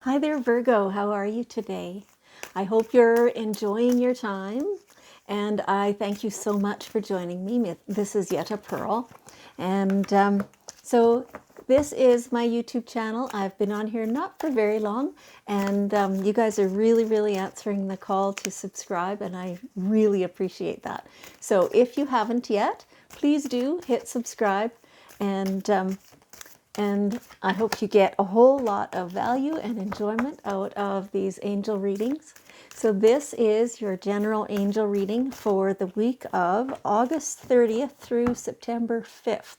Hi there, Virgo. How are you today? I hope you're enjoying your time, and I thank you so much for joining me. This is Yet a Pearl, and so this is my YouTube channel. I've been on here not for very long, and you guys are really answering the call to subscribe, and I really appreciate that. So if you haven't yet, please do hit subscribe, and I hope you get a whole lot of value and enjoyment out of these angel readings. So this is your general angel reading for the week of August 30th through September 5th.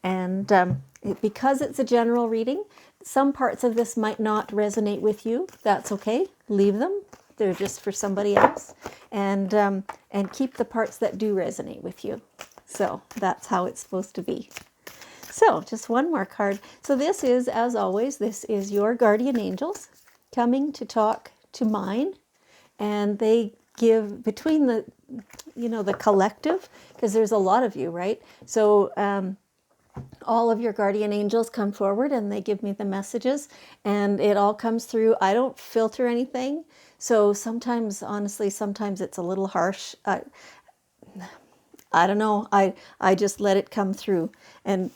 And because it's a general reading, some parts of this might not resonate with you. That's okay. Leave them. They're just for somebody else. And keep the parts that do resonate with you. So that's how it's supposed to be. So just one more card. So this is, as always, this is your guardian angels coming to talk to mine. And they give between the collective, because there's a lot of you, right? So all of your guardian angels come forward and they give me the messages, and it all comes through. I don't filter anything. So sometimes, honestly, sometimes it's a little harsh. I don't know. I just let it come through. And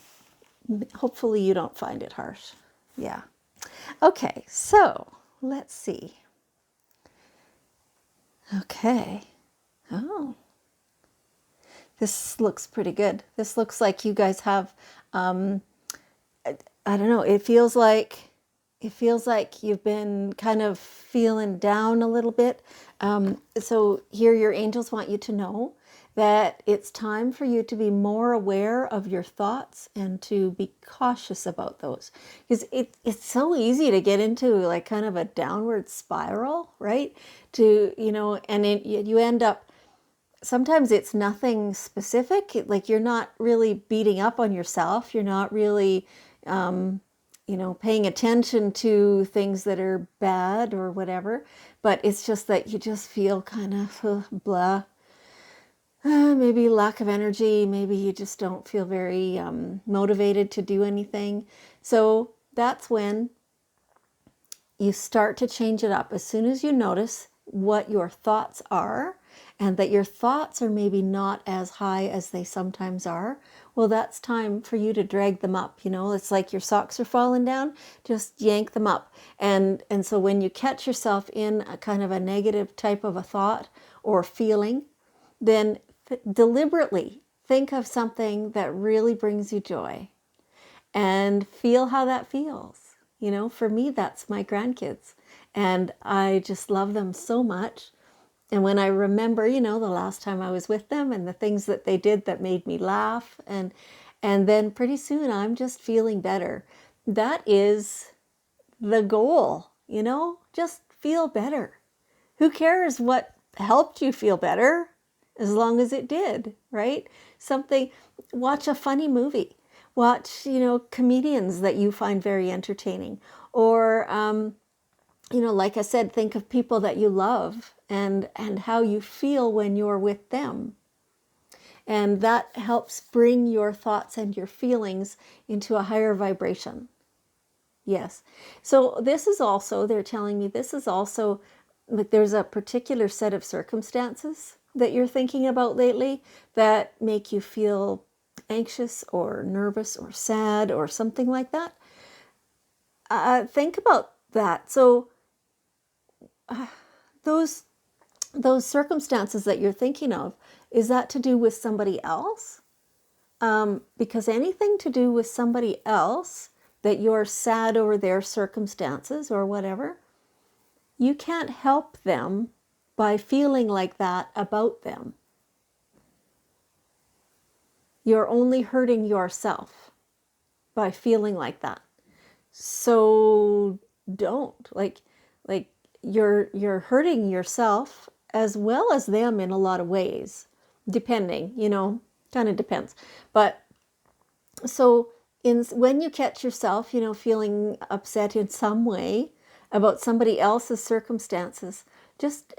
hopefully you don't find it harsh. Yeah. Okay, so let's see. Okay. Oh, this looks pretty good. This looks like you guys have, I don't know, it feels like you've been kind of feeling down a little bit. So here your angels want you to know that it's time for you to be more aware of your thoughts and to be cautious about those. Because it's so easy to get into like kind of a downward spiral, right? And you end up, sometimes it's nothing specific. Like you're not really beating up on yourself. You're not really paying attention to things that are bad or whatever, but it's just that you just feel kind of blah. Maybe lack of energy, maybe you just don't feel very motivated to do anything. So that's when you start to change it up. As soon as you notice what your thoughts are, and that your thoughts are maybe not as high as they sometimes are, well, that's time for you to drag them up. It's like your socks are falling down, just yank them up. And so when you catch yourself in a kind of a negative type of a thought or feeling, then deliberately think of something that really brings you joy and feel how that feels. For me, that's my grandkids. And I just love them so much. And when I remember, the last time I was with them and the things that they did that made me laugh, and then pretty soon I'm just feeling better. That is the goal, just feel better. Who cares what helped you feel better, as long as it did, right? Watch a funny movie. Watch, comedians that you find very entertaining. Or, like I said, think of people that you love and how you feel when you're with them. And that helps bring your thoughts and your feelings into a higher vibration. Yes. So they're telling me this is also, like, there's a particular set of circumstances that you're thinking about lately that make you feel anxious or nervous or sad or something like that. Think about that. So those circumstances that you're thinking of, is that to do with somebody else? Because anything to do with somebody else, that you're sad over their circumstances or whatever, you can't help them by feeling like that about them. You're only hurting yourself by feeling like that. So don't, like you're hurting yourself as well as them in a lot of ways, depending, kind of depends. But so when you catch yourself, feeling upset in some way about somebody else's circumstances, just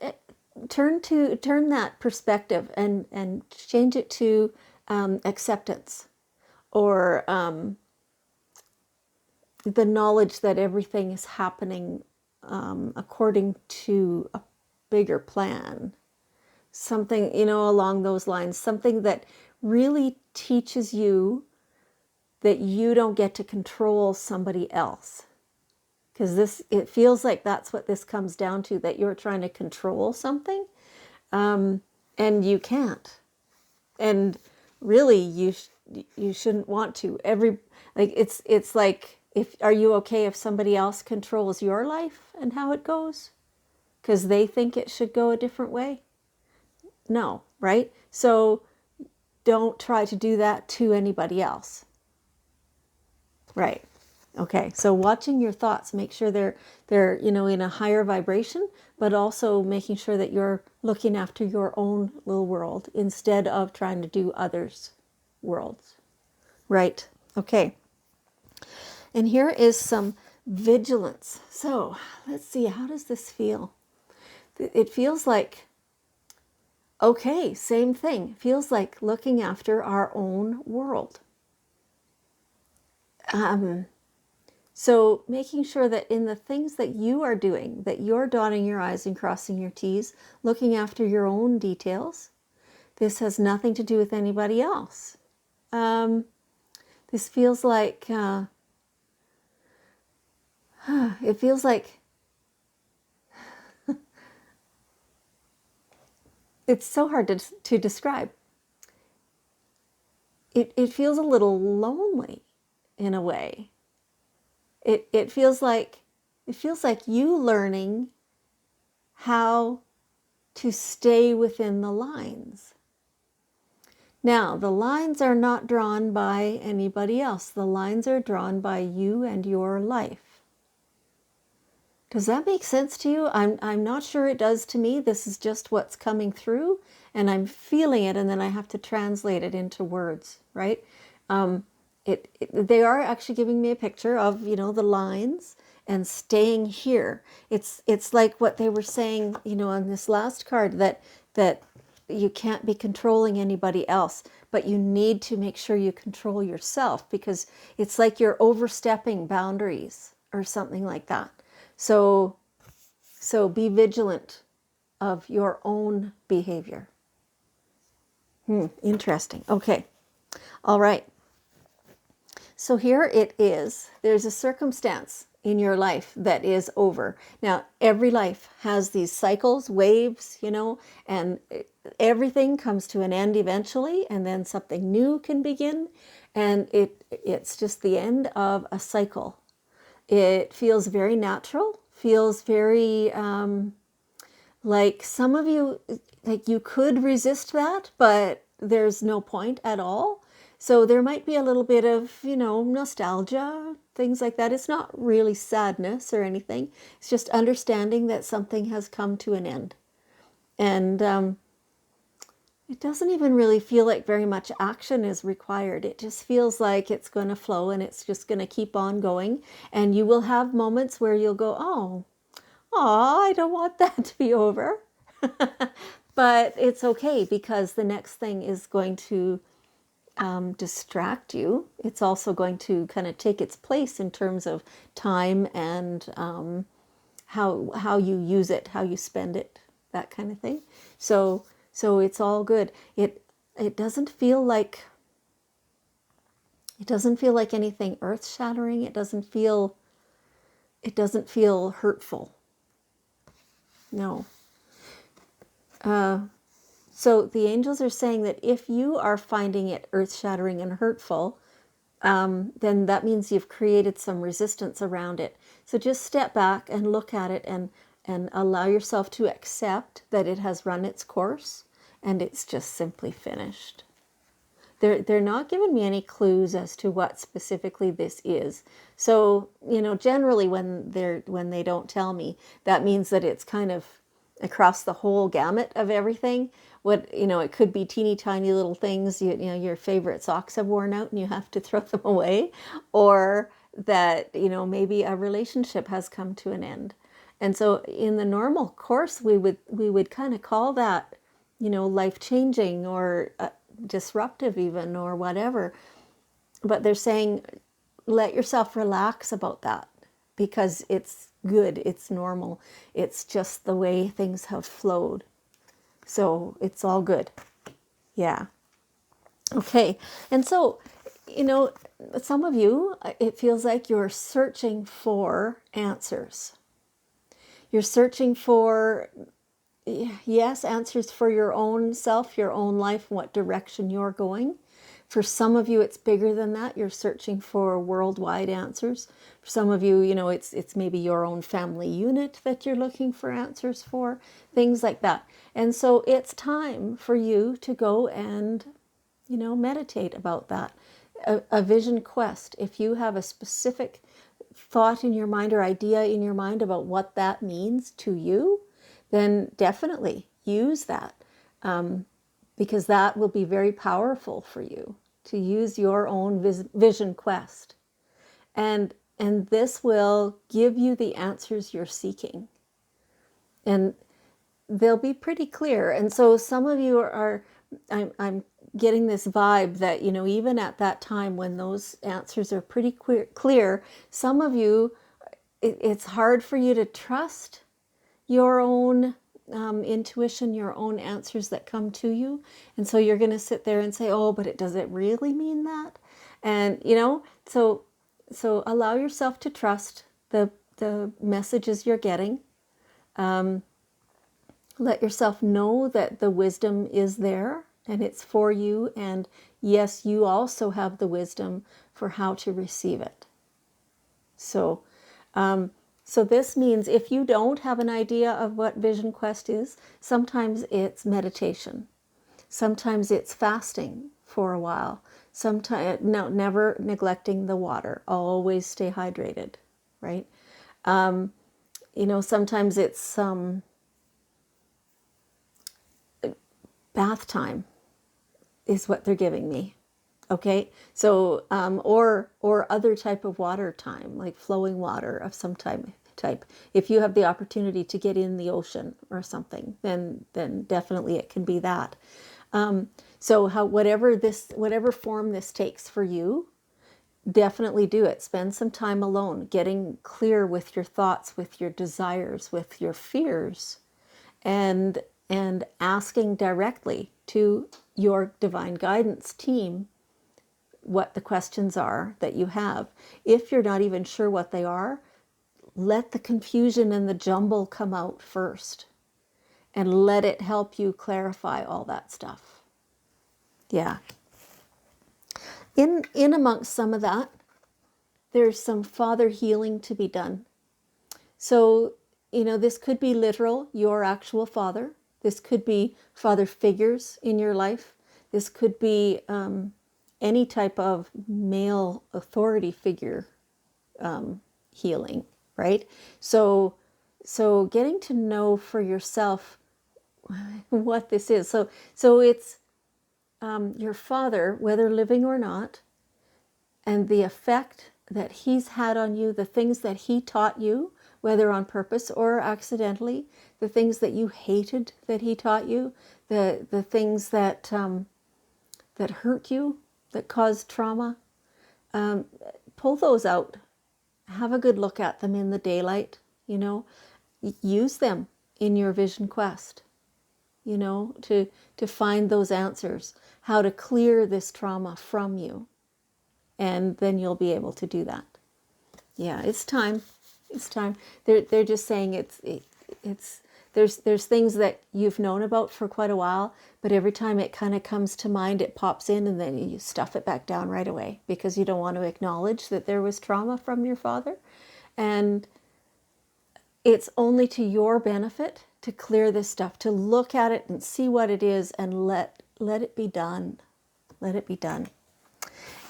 turn that perspective and change it to acceptance, or the knowledge that everything is happening according to a bigger plan. Something, along those lines, something that really teaches you that you don't get to control somebody else. Because it feels like that's what this comes down to, that you're trying to control something, and you can't. And really, you shouldn't want to. It's like, are you okay if somebody else controls your life and how it goes because they think it should go a different way? No, right? So don't try to do that to anybody else. Right. Okay. So watching your thoughts, make sure they're in a higher vibration, but also making sure that you're looking after your own little world instead of trying to do others' worlds. Right. Okay. And here is some vigilance. So let's see, how does this feel? It feels like, okay, same thing. Feels like looking after our own world. So making sure that in the things that you are doing, that you're dotting your I's and crossing your T's, looking after your own details. This has nothing to do with anybody else. This feels like, it feels like, it's so hard to describe. It feels a little lonely in a way. It feels like you learning how to stay within the lines. Now, the lines are not drawn by anybody else. The lines are drawn by you and your life. Does that make sense to you? I'm not sure it does to me. This is just what's coming through, and I'm feeling it, and then I have to translate it into words, right? They are actually giving me a picture of, the lines and staying here. It's like what they were saying, on this last card, that you can't be controlling anybody else, but you need to make sure you control yourself, because it's like you're overstepping boundaries or something like that. So be vigilant of your own behavior. Interesting. Okay. All right. So here it is. There's a circumstance in your life that is over. Now, every life has these cycles, waves, and everything comes to an end eventually, and then something new can begin, and it's just the end of a cycle. It feels very natural, feels very like some of you, like you could resist that, but there's no point at all. So there might be a little bit of, nostalgia, things like that. It's not really sadness or anything. It's just understanding that something has come to an end. And it doesn't even really feel like very much action is required. It just feels like it's going to flow and it's just going to keep on going. And you will have moments where you'll go, oh, I don't want that to be over. But it's okay, because the next thing is going to distract you. It's also going to kind of take its place in terms of time and how you use it, how you spend it, that kind of thing. So it's all good. It doesn't feel like anything earth-shattering. It doesn't feel hurtful. No. So the angels are saying that if you are finding it earth-shattering and hurtful, then that means you've created some resistance around it. So just step back and look at it and allow yourself to accept that it has run its course and it's just simply finished. They're not giving me any clues as to what specifically this is. So, generally when they don't tell me, that means that it's kind of across the whole gamut of everything. It could be teeny tiny little things, your favorite socks have worn out and you have to throw them away, or that, maybe a relationship has come to an end. And so in the normal course, we would kind of call that, life-changing or disruptive even, or whatever. But they're saying let yourself relax about that, because it's good, it's normal, it's just the way things have flowed. So it's all good. Yeah. Okay. And so, some of you, it feels like you're searching for answers. You're searching for, yes, answers for your own self, your own life, what direction you're going. For some of you, it's bigger than that. You're searching for worldwide answers. For some of you, it's maybe your own family unit that you're looking for answers for, things like that. And so it's time for you to go and, meditate about that. A vision quest. If you have a specific thought in your mind or idea in your mind about what that means to you, then definitely use that, because that will be very powerful for you to use your own vision quest. And this will give you the answers you're seeking. And they'll be pretty clear. And so some of you I'm getting this vibe that, even at that time when those answers are pretty clear, some of you, it's hard for you to trust your own intuition, your own answers that come to you. And so you're going to sit there and say, oh, but does it really mean that? And, so allow yourself to trust the messages you're getting. Let yourself know that the wisdom is there and it's for you. And yes, you also have the wisdom for how to receive it. So, so this means if you don't have an idea of what Vision Quest is, sometimes it's meditation. Sometimes it's fasting for a while. Sometimes, no, never neglecting the water. Always stay hydrated, right? Sometimes it's bath time is what they're giving me. Okay, so or other type of water time, like flowing water of some type. If you have the opportunity to get in the ocean or something, then definitely it can be that. So whatever form this takes for you, definitely do it. Spend some time alone, getting clear with your thoughts, with your desires, with your fears, and asking directly to your divine guidance team what the questions are that you have. If you're not even sure what they are, let the confusion and the jumble come out first and let it help you clarify all that stuff. Yeah. In amongst some of that, there's some father healing to be done. So, this could be literal, your actual father. This could be father figures in your life. This could be any type of male authority figure healing, right? So getting to know for yourself what this is. So it's your father, whether living or not, and the effect that he's had on you, the things that he taught you, whether on purpose or accidentally, the things that you hated that he taught you, the things that that hurt you, that caused trauma. Pull those out. Have a good look at them in the daylight. Use them in your vision quest. To find those answers, how to clear this trauma from you, and then you'll be able to do that. Yeah, it's time. It's time. They're just saying it's there's things that you've known about for quite a while, but every time it kind of comes to mind, it pops in, and then you stuff it back down right away because you don't want to acknowledge that there was trauma from your father. And it's only to your benefit to clear this stuff, to look at it and see what it is, and let it be done. Let it be done.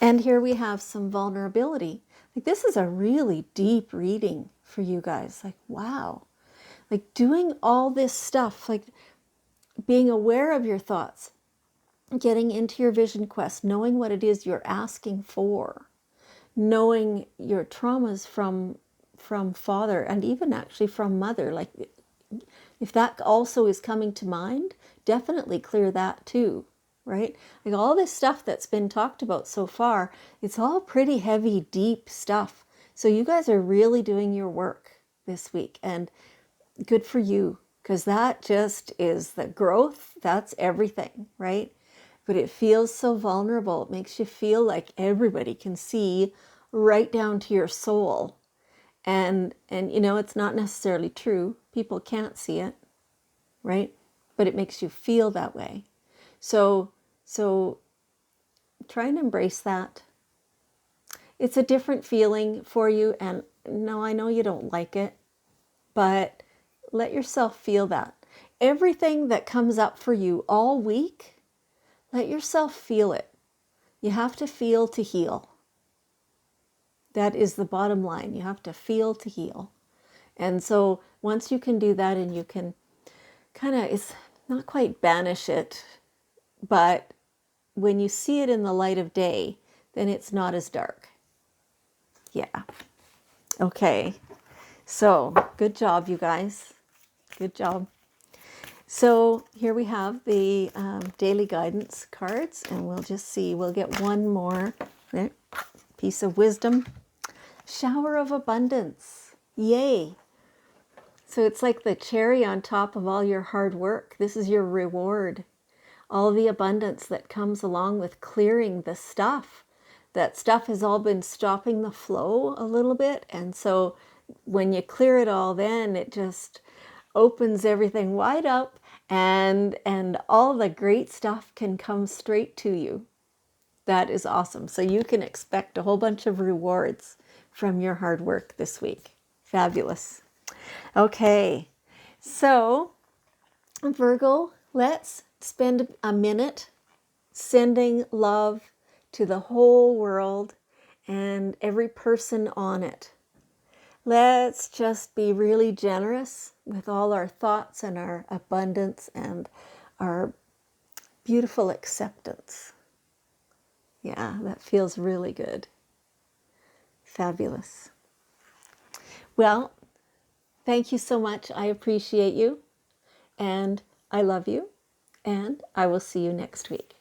And here we have some vulnerability. Like, this is a really deep reading for you guys. Like, wow. Like, doing all this stuff, like being aware of your thoughts, getting into your vision quest, knowing what it is you're asking for, knowing your traumas from father, and even actually from mother. Like, if that also is coming to mind, definitely clear that too. right? Like all this stuff that's been talked about so far, it's all pretty heavy, deep stuff. So you guys are really doing your work this week, and good for you, because that just is the growth. That's everything, right? But it feels so vulnerable. It makes you feel like everybody can see right down to your soul. And you know, it's not necessarily true. People can't see it, right? But it makes you feel that way. So try and embrace that. It's a different feeling for you, and no, I know you don't like it, but let yourself feel that. Everything that comes up for you all week, let yourself feel it. You have to feel to heal. That is the bottom line. You have to feel to heal. And so once you can do that, and you can kind of, it's not quite banish it, but when you see it in the light of day, then it's not as dark. Yeah. Okay. So good job, you guys. Good job. So here we have the daily guidance cards, and we'll just see. We'll get one more piece of wisdom. Shower of abundance. Yay. So it's like the cherry on top of all your hard work. This is your reward. All the abundance that comes along with clearing the stuff. That stuff has all been stopping the flow a little bit. And so when you clear it all, then it just opens everything wide up, and all the great stuff can come straight to you. That is awesome. So you can expect a whole bunch of rewards from your hard work this week. Fabulous. Okay, so Virgo, let's spend a minute sending love to the whole world and every person on it. Let's just be really generous with all our thoughts and our abundance and our beautiful acceptance. Yeah, that feels really good. Fabulous. Well, thank you so much. I appreciate you, and I love you, and I will see you next week.